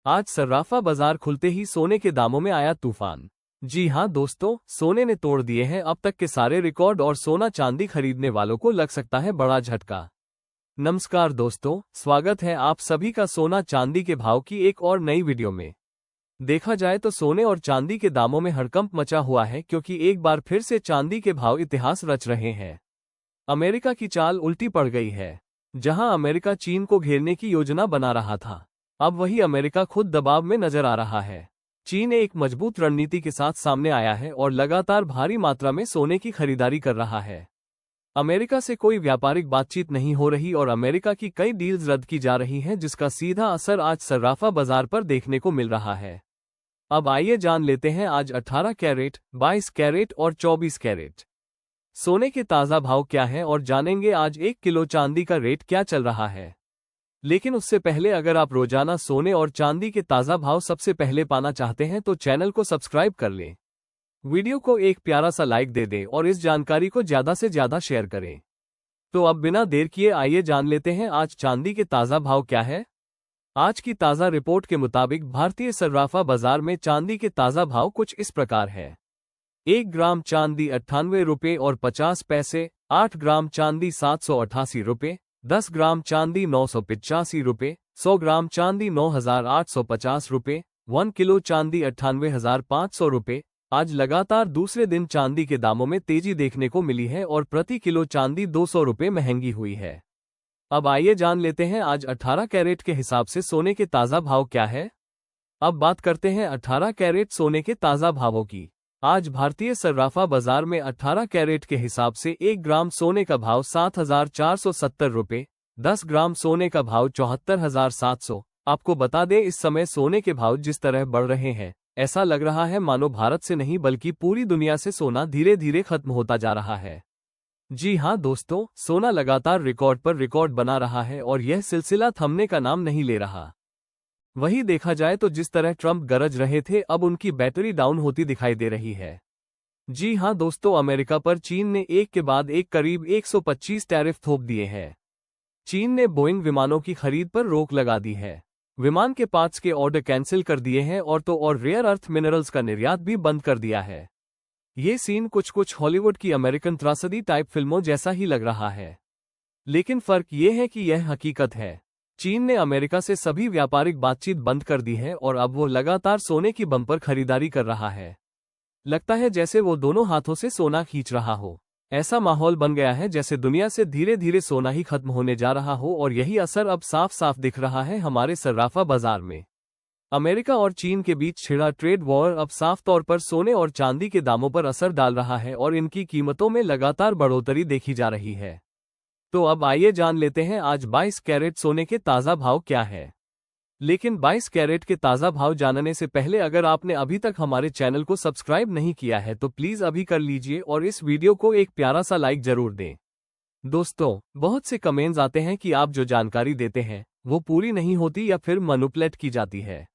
आज सर्राफा बाजार खुलते ही सोने के दामों में आया तूफान। जी हां दोस्तों, सोने ने तोड़ दिए हैं अब तक के सारे रिकॉर्ड और सोना चांदी खरीदने वालों को लग सकता है बड़ा झटका। नमस्कार दोस्तों, स्वागत है आप सभी का सोना चांदी के भाव की एक और नई वीडियो में। देखा जाए तो सोने और चांदी के दामों में हड़कंप मचा हुआ है, क्योंकि एक बार फिर से चांदी के भाव इतिहास रच रहे हैं। अमेरिका की चाल उल्टी पड़ गई है। जहां अमेरिका चीन को घेरने की योजना बना रहा था, अब वही अमेरिका खुद दबाव में नजर आ रहा है। चीन एक मजबूत रणनीति के साथ सामने आया है और लगातार भारी मात्रा में सोने की खरीदारी कर रहा है। अमेरिका से कोई व्यापारिक बातचीत नहीं हो रही और अमेरिका की कई डील्स रद्द की जा रही हैं, जिसका सीधा असर आज सर्राफा बाजार पर देखने को मिल रहा है। अब आइए जान लेते हैं आज 18 कैरेट, 22 कैरेट और 24 कैरेट सोने के ताज़ा भाव क्या हैं और जानेंगे आज 1 किलो चांदी का रेट क्या चल रहा है। लेकिन उससे पहले अगर आप रोजाना सोने और चांदी के ताज़ा भाव सबसे पहले पाना चाहते हैं तो चैनल को सब्सक्राइब कर लें। वीडियो को एक प्यारा सा लाइक दे दें और इस जानकारी को ज़्यादा से ज़्यादा शेयर करें। तो अब बिना देर किए आइए जान लेते हैं आज चांदी के ताज़ा भाव क्या है। आज की ताज़ा रिपोर्ट के मुताबिक भारतीय सर्राफा बाजार में चांदी के ताज़ा भाव कुछ इस प्रकार है। 1 ग्राम चांदी 98 रुपये और 50 पैसे, 8 ग्राम चांदी 788 रुपये, 10 ग्राम चांदी 985 रुपये, 100 ग्राम चांदी 9,850 रुपये, 1 किलो चांदी 98,500 रुपये। आज लगातार दूसरे दिन चांदी के दामों में तेजी देखने को मिली है और प्रति किलो चांदी 200 रुपये महंगी हुई है। अब आइए जान लेते हैं आज 18 कैरेट के हिसाब से सोने के ताज़ा भाव क्या है। अब बात करते हैं 18 कैरेट सोने के ताज़ा भावों की। आज भारतीय सर्राफा बाजार में 18 कैरेट के हिसाब से 1 ग्राम सोने का भाव 7,470 रुपये, 10 ग्राम सोने का भाव 74,700। आपको बता दें, इस समय सोने के भाव जिस तरह बढ़ रहे हैं, ऐसा लग रहा है मानो भारत से नहीं बल्कि पूरी दुनिया से सोना धीरे धीरे खत्म होता जा रहा है। जी हां दोस्तों, सोना लगातार रिकॉर्ड पर रिकॉर्ड बना रहा है और यह सिलसिला थमने का नाम नहीं ले रहा। वही देखा जाए तो जिस तरह ट्रंप गरज रहे थे, अब उनकी बैटरी डाउन होती दिखाई दे रही है। जी हां दोस्तों, अमेरिका पर चीन ने एक के बाद एक करीब 125 टैरिफ थोप दिए हैं। चीन ने बोइंग विमानों की खरीद पर रोक लगा दी है, विमान के पार्ट्स के ऑर्डर कैंसिल कर दिए हैं और रेयर अर्थ मिनरल्स का निर्यात भी बंद कर दिया है। ये सीन कुछ हॉलीवुड की अमेरिकन त्रासदी टाइप फिल्मों जैसा ही लग रहा है, लेकिन फर्क ये है कि यह हकीकत है। चीन ने अमेरिका से सभी व्यापारिक बातचीत बंद कर दी है और अब वो लगातार सोने की बम्पर खरीदारी कर रहा है। लगता है जैसे वो दोनों हाथों से सोना खींच रहा हो। ऐसा माहौल बन गया है जैसे दुनिया से धीरे धीरे सोना ही खत्म होने जा रहा हो और यही असर अब साफ साफ दिख रहा है हमारे सर्राफा बाजार में। अमेरिका और चीन के बीच छिड़ा ट्रेड वॉर अब साफ तौर पर सोने और चांदी के दामों पर असर डाल रहा है और इनकी कीमतों में लगातार बढ़ोतरी देखी जा रही है। तो अब आइए जान लेते हैं आज 22 कैरेट सोने के ताज़ा भाव क्या है। लेकिन 22 कैरेट के ताज़ा भाव जानने से पहले अगर आपने अभी तक हमारे चैनल को सब्सक्राइब नहीं किया है तो प्लीज़ अभी कर लीजिए और इस वीडियो को एक प्यारा सा लाइक जरूर दें। दोस्तों, बहुत से कमेंट्स आते हैं कि आप जो जानकारी देते हैं वो पूरी नहीं होती या फिर मैनिपुलेट की जाती है।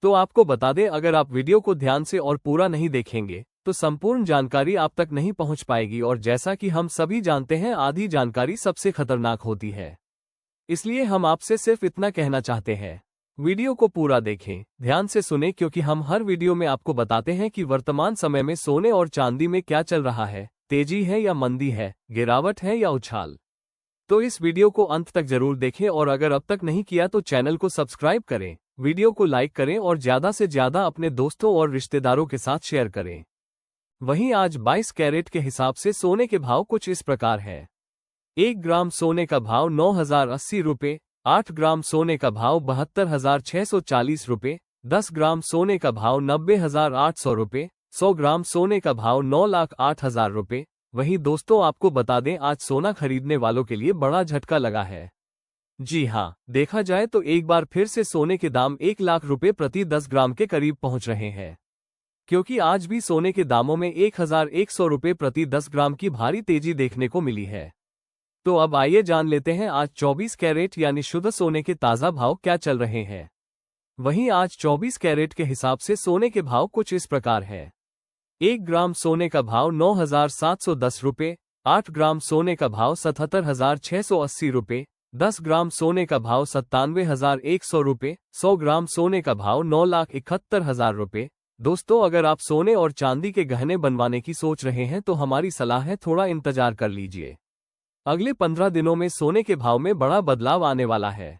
तो आपको बता दें, अगर आप वीडियो को ध्यान से और पूरा नहीं देखेंगे तो संपूर्ण जानकारी आप तक नहीं पहुंच पाएगी और जैसा कि हम सभी जानते हैं, आधी जानकारी सबसे खतरनाक होती है। इसलिए हम आपसे सिर्फ इतना कहना चाहते हैं, वीडियो को पूरा देखें, ध्यान से सुने, क्योंकि हम हर वीडियो में आपको बताते हैं कि वर्तमान समय में सोने और चांदी में क्या चल रहा है, तेजी है या मंदी है, गिरावट है या उछाल। तो इस वीडियो को अंत तक जरूर देखें और अगर अब तक नहीं किया तो चैनल को सब्सक्राइब करें, वीडियो को लाइक करें और ज़्यादा से ज़्यादा अपने दोस्तों और रिश्तेदारों के साथ शेयर करें। वहीं आज 22 कैरेट के हिसाब से सोने के भाव कुछ इस प्रकार है। 1 ग्राम सोने का भाव 9,080 रुपये, 8 ग्राम सोने का भाव 72,640 रुपये, 10 ग्राम सोने का भाव 90,800 रुपये, 100 ग्राम सोने का भाव 9,08,000 रुपये। वहीं दोस्तों, आपको बता दें, आज सोना खरीदने वालों के लिए बड़ा झटका लगा है। जी हां, देखा जाए तो एक बार फिर से सोने के दाम 1 लाख रुपये प्रति 10 ग्राम के करीब पहुंच रहे हैं, क्योंकि आज भी सोने के दामों में 1,100 रुपये प्रति 10 ग्राम की भारी तेजी देखने को मिली है। तो अब आइए जान लेते हैं आज 24 कैरेट यानी शुद्ध सोने के ताज़ा भाव क्या चल रहे हैं। वहीं आज 24 कैरेट के हिसाब से सोने के भाव कुछ इस प्रकार है। 1 ग्राम सोने का भाव 9,710 रुपये, 8 ग्राम सोने का भाव 77,680 रुपये, 10 ग्राम सोने का भाव 97,100 रुपये, 100 ग्राम सोने का भाव 9,71,000 रुपये। दोस्तों, अगर आप सोने और चांदी के गहने बनवाने की सोच रहे हैं तो हमारी सलाह है थोड़ा इंतजार कर लीजिए। अगले 15 दिनों में सोने के भाव में बड़ा बदलाव आने वाला है।